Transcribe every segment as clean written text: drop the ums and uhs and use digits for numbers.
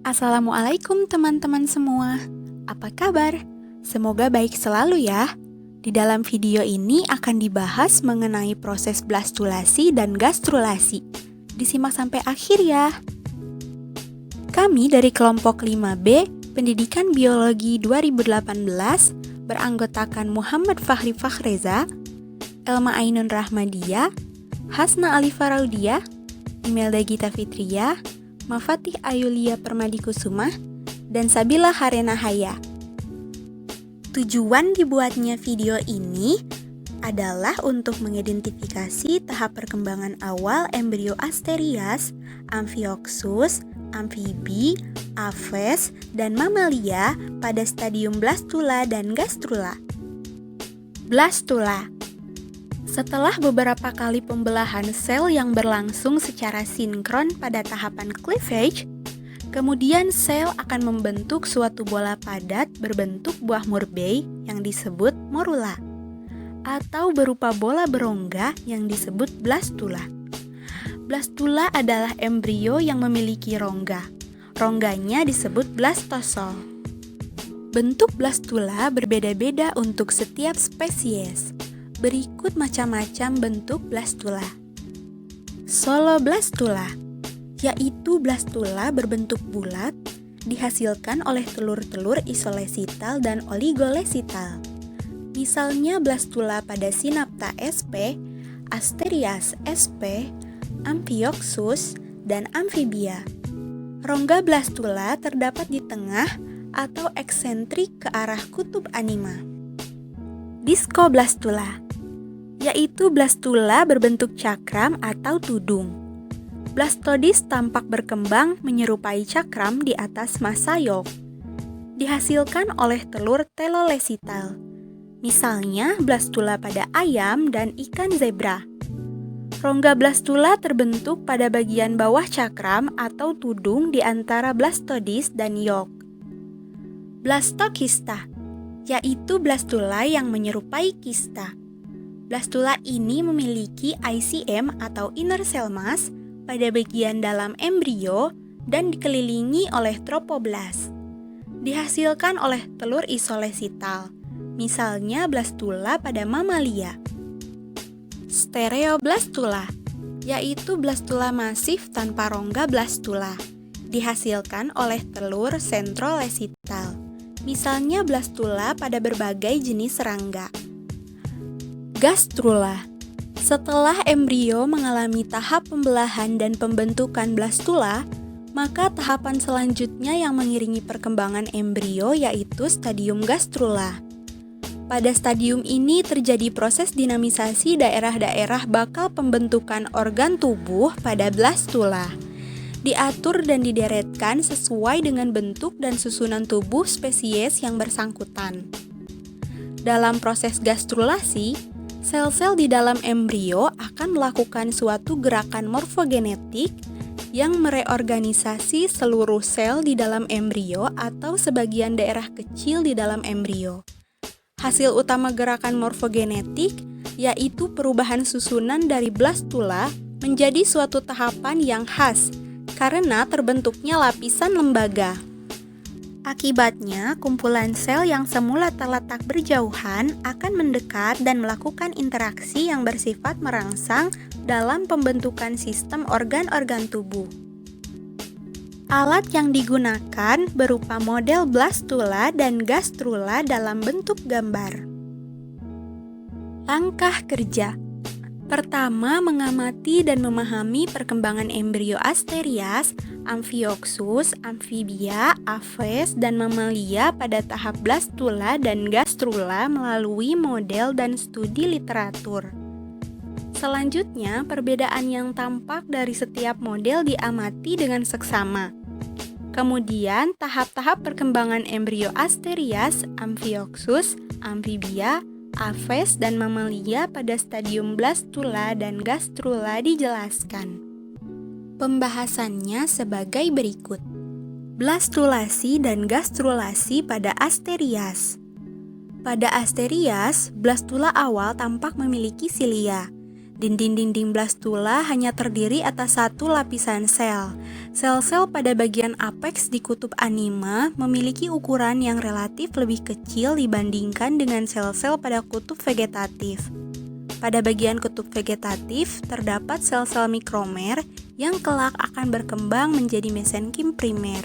Assalamualaikum teman-teman semua. Apa kabar? Semoga baik selalu ya. Di dalam video ini akan dibahas mengenai proses blastulasi dan gastrulasi. Disimak sampai akhir ya. Kami dari kelompok 5B Pendidikan Biologi 2018 beranggotakan Muhammad Fahri Fakhreza, Elma Ainun Rahmadiyah, Hasna Alifa Raudiah, Imelda Gita Fitria, Mafatih Ayulia Permadikusuma, dan Sabila Harena Haya. Tujuan dibuatnya video ini adalah untuk mengidentifikasi tahap perkembangan awal embrio Asterias, Amphioxus, amfibi, aves, dan mamalia pada stadium blastula dan gastrula. Blastula. Setelah beberapa kali pembelahan sel yang berlangsung secara sinkron pada tahapan cleavage, kemudian sel akan membentuk suatu bola padat berbentuk buah murbei yang disebut morula, atau berupa bola berongga yang disebut blastula. Blastula adalah embrio yang memiliki rongga. Rongganya disebut blastosol. Bentuk blastula berbeda-beda untuk setiap spesies. Berikut macam-macam bentuk blastula. Soloblastula, yaitu blastula berbentuk bulat, dihasilkan oleh telur-telur isolesital dan oligolesital. Misalnya blastula pada Synapta sp, Asterias sp, Amphioxus, dan Amphibia. Rongga blastula terdapat di tengah atau eksentrik ke arah kutub anima. Discoblastula, yaitu blastula berbentuk cakram atau tudung. Blastodis tampak berkembang menyerupai cakram di atas massa yolk. Dihasilkan oleh telur telolesital. Misalnya blastula pada ayam dan ikan zebra. Rongga blastula terbentuk pada bagian bawah cakram atau tudung di antara blastodis dan yolk. Blastokista, yaitu blastula yang menyerupai kista. Blastula ini memiliki ICM atau inner cell mass pada bagian dalam embrio dan dikelilingi oleh tropoblast. Dihasilkan oleh telur isolesital, misalnya blastula pada mamalia. Stereoblastula, yaitu blastula masif tanpa rongga blastula, dihasilkan oleh telur sentrolesital, misalnya blastula pada berbagai jenis serangga. Gastrula. Setelah embrio mengalami tahap pembelahan dan pembentukan blastula, maka tahapan selanjutnya yang mengiringi perkembangan embrio yaitu stadium gastrula. Pada stadium ini terjadi proses dinamisasi daerah-daerah bakal pembentukan organ tubuh pada blastula. Diatur dan dideretkan sesuai dengan bentuk dan susunan tubuh spesies yang bersangkutan. Dalam proses gastrulasi, sel-sel di dalam embrio akan melakukan suatu gerakan morfogenetik yang mereorganisasi seluruh sel di dalam embrio atau sebagian daerah kecil di dalam embrio. Hasil utama gerakan morfogenetik yaitu perubahan susunan dari blastula menjadi suatu tahapan yang khas karena terbentuknya lapisan lembaga. Akibatnya, kumpulan sel yang semula terletak berjauhan akan mendekat dan melakukan interaksi yang bersifat merangsang dalam pembentukan sistem organ-organ tubuh. Alat yang digunakan berupa model blastula dan gastrula dalam bentuk gambar. Langkah kerja. Pertama, mengamati dan memahami perkembangan embrio Asterias, Amphioxus, Amphibia, Aves, dan mamalia pada tahap blastula dan gastrula melalui model dan studi literatur. Selanjutnya, perbedaan yang tampak dari setiap model diamati dengan seksama. Kemudian, tahap-tahap perkembangan embrio Asterias, Amphioxus, Amphibia, Aves, dan mamalia pada stadium blastula dan gastrula dijelaskan. Pembahasannya sebagai berikut. Blastulasi dan gastrulasi pada Asterias. Pada Asterias, blastula awal tampak memiliki silia. Dinding-dinding blastula hanya terdiri atas satu lapisan sel. Sel-sel pada bagian apeks di kutub anima memiliki ukuran yang relatif lebih kecil dibandingkan dengan sel-sel pada kutub vegetatif. Pada bagian kutub vegetatif terdapat sel-sel mikromer yang kelak akan berkembang menjadi mesenkim primer.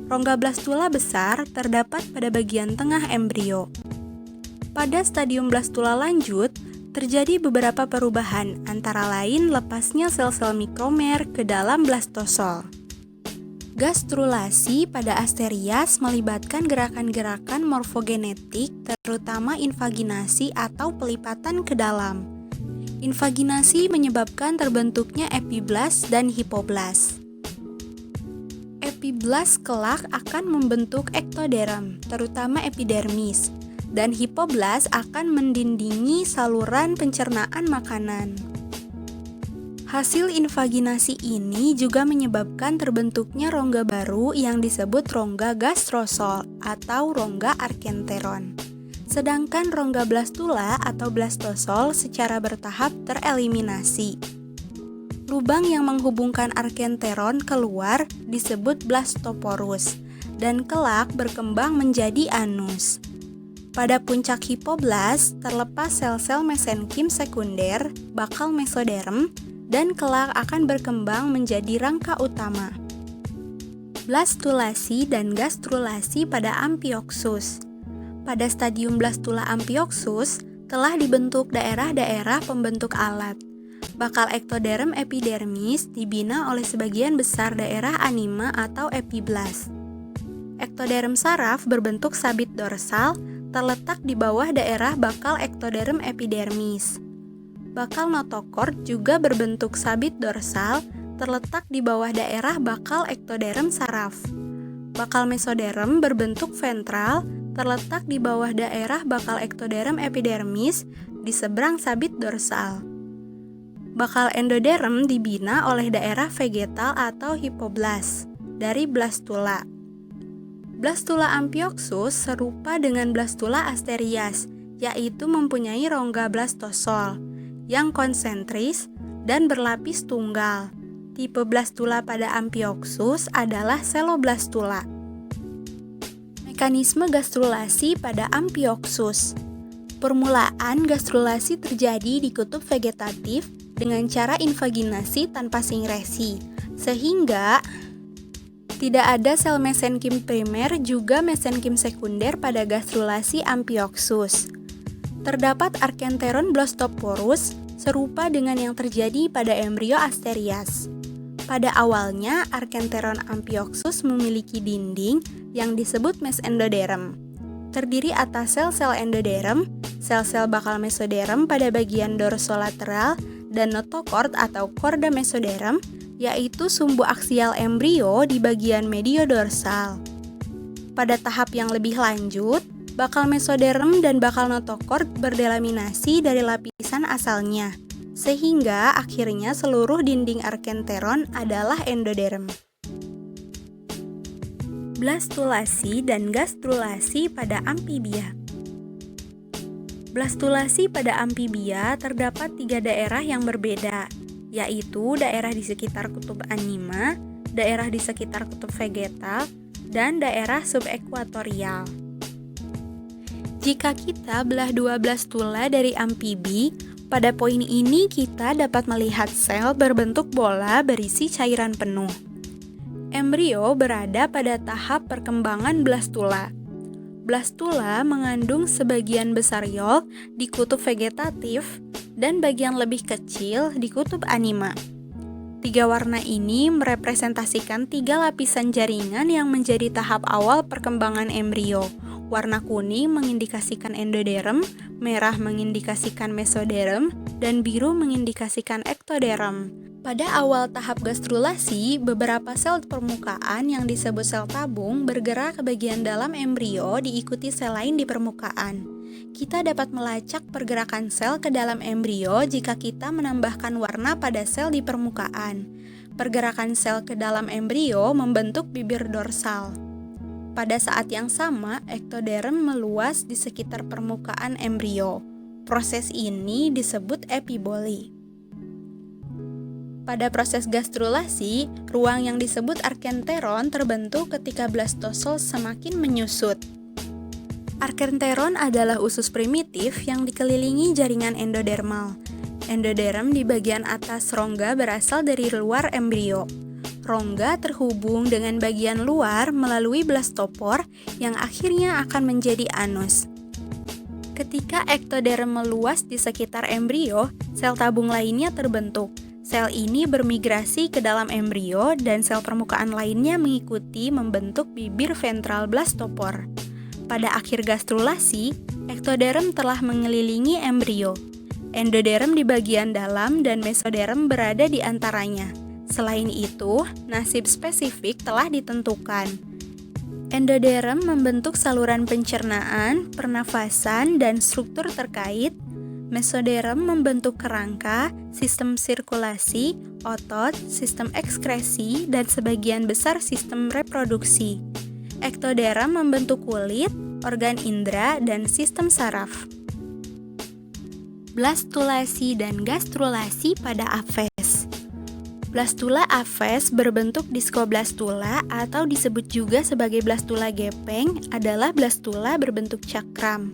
Rongga blastula besar terdapat pada bagian tengah embrio. Pada stadium blastula lanjut, terjadi beberapa perubahan, antara lain lepasnya sel-sel mikromer ke dalam blastosol. Gastrulasi pada asterias melibatkan gerakan-gerakan morfogenetik, terutama invaginasi atau pelipatan ke dalam. Invaginasi menyebabkan terbentuknya epiblast dan hipoblast. Epiblast kelak akan membentuk ektoderm, terutama epidermis, dan hipoblast akan mendindingi saluran pencernaan makanan. Hasil invaginasi ini juga menyebabkan terbentuknya rongga baru yang disebut rongga gastrosol atau rongga arkenteron. Sedangkan rongga blastula atau blastosol secara bertahap tereliminasi. Lubang yang menghubungkan arkenteron keluar disebut blastoporus dan kelak berkembang menjadi anus. Pada puncak hipoblast terlepas sel-sel mesenkim sekunder, bakal mesoderm, dan kelak akan berkembang menjadi rangka utama. Blastulasi dan gastrulasi pada amphioxus. Pada stadium blastula amphioxus telah dibentuk daerah-daerah pembentuk alat. Bakal ektoderm epidermis dibina oleh sebagian besar daerah anima atau epiblast. Ektoderm saraf berbentuk sabit dorsal terletak di bawah daerah bakal ektoderm epidermis. Bakal notokord juga berbentuk sabit dorsal terletak di bawah daerah bakal ektoderm saraf. Bakal mesoderm berbentuk ventral terletak di bawah daerah bakal ektoderm epidermis di seberang sabit dorsal. Bakal endoderm dibina oleh daerah vegetal atau hipoblast dari blastula. Blastula amphioxus serupa dengan blastula asterias, yaitu mempunyai rongga blastosol yang konsentris dan berlapis tunggal. Tipe blastula pada amphioxus adalah seloblastula. Mekanisme gastrulasi pada amphioxus. Permulaan gastrulasi terjadi di kutub vegetatif dengan cara invaginasi tanpa singresi, sehingga tidak ada sel mesenkim primer juga mesenkim sekunder pada gastrulasi amphioxus. Terdapat arkenteron blastoporus serupa dengan yang terjadi pada embrio asterias. Pada awalnya, arkenteron amphioxus memiliki dinding yang disebut mesendoderm. Terdiri atas sel-sel endoderm, sel-sel bakal mesoderm pada bagian dorsolateral, dan notokord atau korda mesoderm, yaitu sumbu aksial embrio di bagian mediodorsal. Pada tahap yang lebih lanjut, bakal mesoderm dan bakal notokord berdelaminasi dari lapisan asalnya, sehingga akhirnya seluruh dinding arkenteron adalah endoderm. Blastulasi dan gastrulasi pada amfibia. Blastulasi pada amfibia terdapat 3 daerah yang berbeda, yaitu daerah di sekitar kutub anima, daerah di sekitar kutub vegetal, dan daerah subekuatorial. Jika kita belah 2 blastula dari amfibi, pada poin ini kita dapat melihat sel berbentuk bola berisi cairan penuh. Embrio berada pada tahap perkembangan blastula. Blastula mengandung sebagian besar yolk di kutub vegetatif dan bagian lebih kecil di kutub anima. 3 warna ini merepresentasikan 3 lapisan jaringan yang menjadi tahap awal perkembangan embrio. Warna kuning mengindikasikan endoderm, merah mengindikasikan mesoderm, dan biru mengindikasikan ektoderm. Pada awal tahap gastrulasi, beberapa sel permukaan yang disebut sel tabung bergerak ke bagian dalam embrio diikuti sel lain di permukaan. Kita dapat melacak pergerakan sel ke dalam embrio jika kita menambahkan warna pada sel di permukaan. Pergerakan sel ke dalam embrio membentuk bibir dorsal. Pada saat yang sama, ektoderm meluas di sekitar permukaan embrio. Proses ini disebut epiboli. Pada proses gastrulasi, ruang yang disebut arkenteron terbentuk ketika blastosel semakin menyusut. Arkenteron adalah usus primitif yang dikelilingi jaringan endodermal. Endoderm di bagian atas rongga berasal dari luar embrio. Rongga terhubung dengan bagian luar melalui blastopor yang akhirnya akan menjadi anus. Ketika ektoderm meluas di sekitar embrio, sel tabung lainnya terbentuk. Sel ini bermigrasi ke dalam embrio dan sel permukaan lainnya mengikuti membentuk bibir ventral blastopor. Pada akhir gastrulasi, ektoderm telah mengelilingi embrio. Endoderm di bagian dalam dan mesoderm berada di antaranya. Selain itu, nasib spesifik telah ditentukan. Endoderm membentuk saluran pencernaan, pernafasan, dan struktur terkait. Mesoderm membentuk kerangka, sistem sirkulasi, otot, sistem ekskresi, dan sebagian besar sistem reproduksi. Ektoderm membentuk kulit, organ indera, dan sistem saraf. Blastulasi dan gastrulasi pada aphes. Blastula aphes berbentuk diskoblastula atau disebut juga sebagai blastula gepeng adalah blastula berbentuk cakram.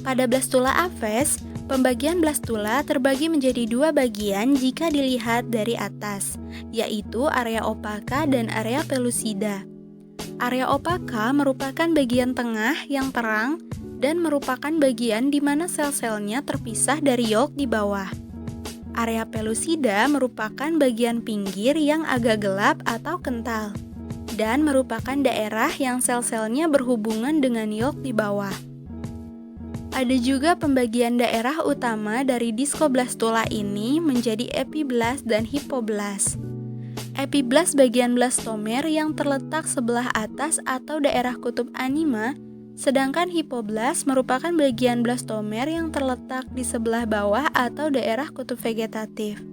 Pada blastula aphes, pembagian blastula terbagi menjadi dua bagian jika dilihat dari atas, yaitu area opaka dan area pellucida. Area opaka merupakan bagian tengah yang terang dan merupakan bagian di mana sel-selnya terpisah dari yolk di bawah. Area pellucida merupakan bagian pinggir yang agak gelap atau kental, dan merupakan daerah yang sel-selnya berhubungan dengan yolk di bawah. Ada juga pembagian daerah utama dari diskoblastula ini menjadi epiblast dan hipoblast. Epiblast bagian blastomer yang terletak sebelah atas atau daerah kutub anima, sedangkan hipoblast merupakan bagian blastomer yang terletak di sebelah bawah atau daerah kutub vegetatif.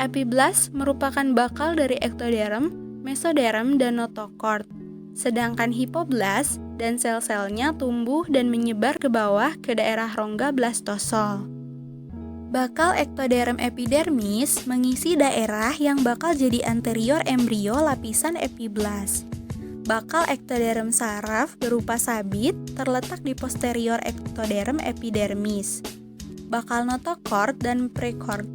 Epiblast merupakan bakal dari ektoderm, mesoderm, dan notochord. Sedangkan hipoblast dan sel-selnya tumbuh dan menyebar ke bawah ke daerah rongga blastosol. Bakal ektoderm epidermis mengisi daerah yang bakal jadi anterior embrio lapisan epiblast. Bakal ektoderm saraf berupa sabit terletak di posterior ektoderm epidermis. Bakal notochord dan precord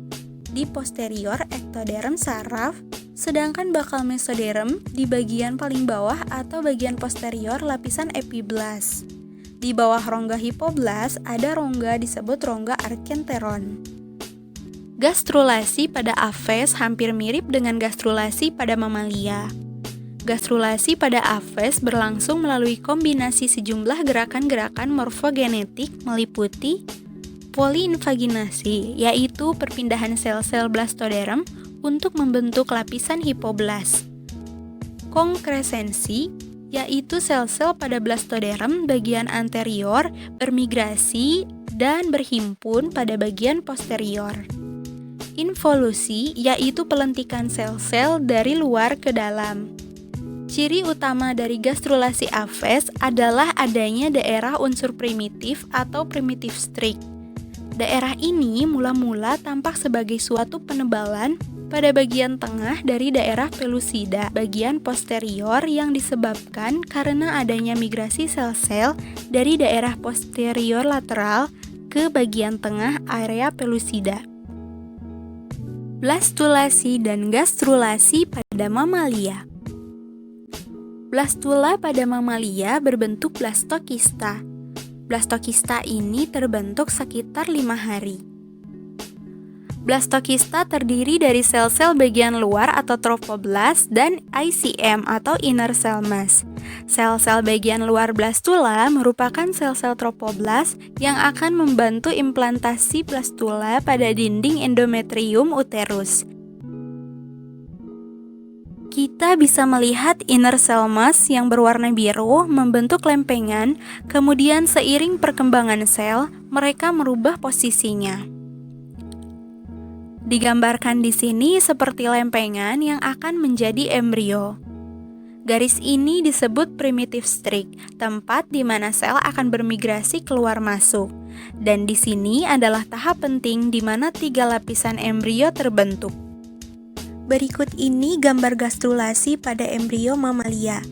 di posterior ektoderm saraf, sedangkan bakal mesoderm di bagian paling bawah atau bagian posterior lapisan epiblast. Di bawah rongga hipoblast ada rongga disebut rongga arkenteron. Gastrulasi pada aphes hampir mirip dengan gastrulasi pada mamalia. Gastrulasi pada aphes berlangsung melalui kombinasi sejumlah gerakan-gerakan morfogenetik meliputi poliinvaginasi, yaitu perpindahan sel-sel blastoderm untuk membentuk lapisan hipoblast. Konkresensi, yaitu sel-sel pada blastoderm bagian anterior bermigrasi dan berhimpun pada bagian posterior. Involusi, yaitu pelentikan sel-sel dari luar ke dalam. Ciri utama dari gastrulasi aphes adalah adanya daerah unsur primitif atau primitive streak. Daerah ini mula-mula tampak sebagai suatu penebalan pada bagian tengah dari daerah pellucida bagian posterior yang disebabkan karena adanya migrasi sel-sel dari daerah posterior lateral ke bagian tengah area pellucida. Blastulasi dan gastrulasi pada mamalia. Blastula pada mamalia berbentuk blastokista. Blastokista ini terbentuk sekitar 5 hari. Blastokista terdiri dari sel-sel bagian luar atau trofoblast dan ICM atau inner cell mass. Sel-sel bagian luar blastula merupakan sel-sel trofoblast yang akan membantu implantasi blastula pada dinding endometrium uterus. Kita bisa melihat inner cell mass yang berwarna biru membentuk lempengan, kemudian seiring perkembangan sel, mereka merubah posisinya. Digambarkan di sini seperti lempengan yang akan menjadi embrio. Garis ini disebut primitive streak, tempat di mana sel akan bermigrasi keluar masuk. Dan di sini adalah tahap penting di mana 3 lapisan embrio terbentuk. Berikut ini gambar gastrulasi pada embrio mamalia.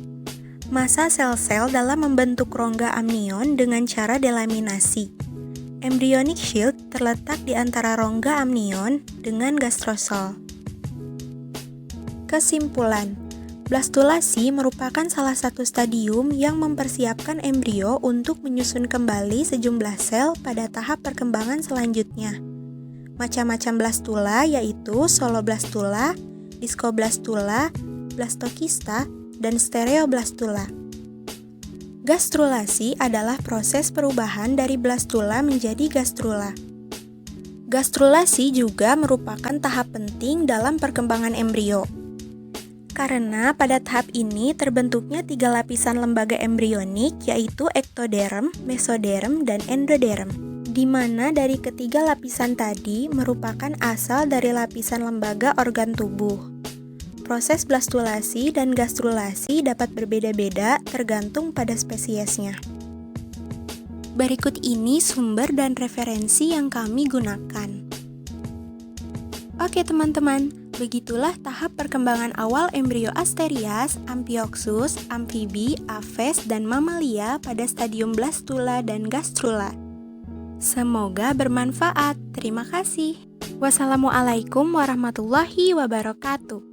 Massa sel-sel dalam membentuk rongga amnion dengan cara delaminasi. Embryonic shield terletak di antara rongga amnion dengan gastrosol. Kesimpulan, blastulasi merupakan salah satu stadium yang mempersiapkan embrio untuk menyusun kembali sejumlah sel pada tahap perkembangan selanjutnya. Macam-macam blastula yaitu soloblastula, diskoblastula, blastokista, dan stereoblastula. Gastrulasi adalah proses perubahan dari blastula menjadi gastrula. Gastrulasi juga merupakan tahap penting dalam perkembangan embrio. Karena pada tahap ini terbentuknya 3 lapisan lembaga embrionik yaitu ektoderm, mesoderm, dan endoderm, di mana dari ketiga lapisan tadi merupakan asal dari lapisan lembaga organ tubuh. Proses blastulasi dan gastrulasi dapat berbeda-beda tergantung pada spesiesnya. Berikut ini sumber dan referensi yang kami gunakan. Oke teman-teman, begitulah tahap perkembangan awal embrio Asterias, Amphioxus, amfibi, aves, dan mamalia pada stadium blastula dan gastrula. Semoga bermanfaat. Terima kasih. Wassalamualaikum warahmatullahi wabarakatuh.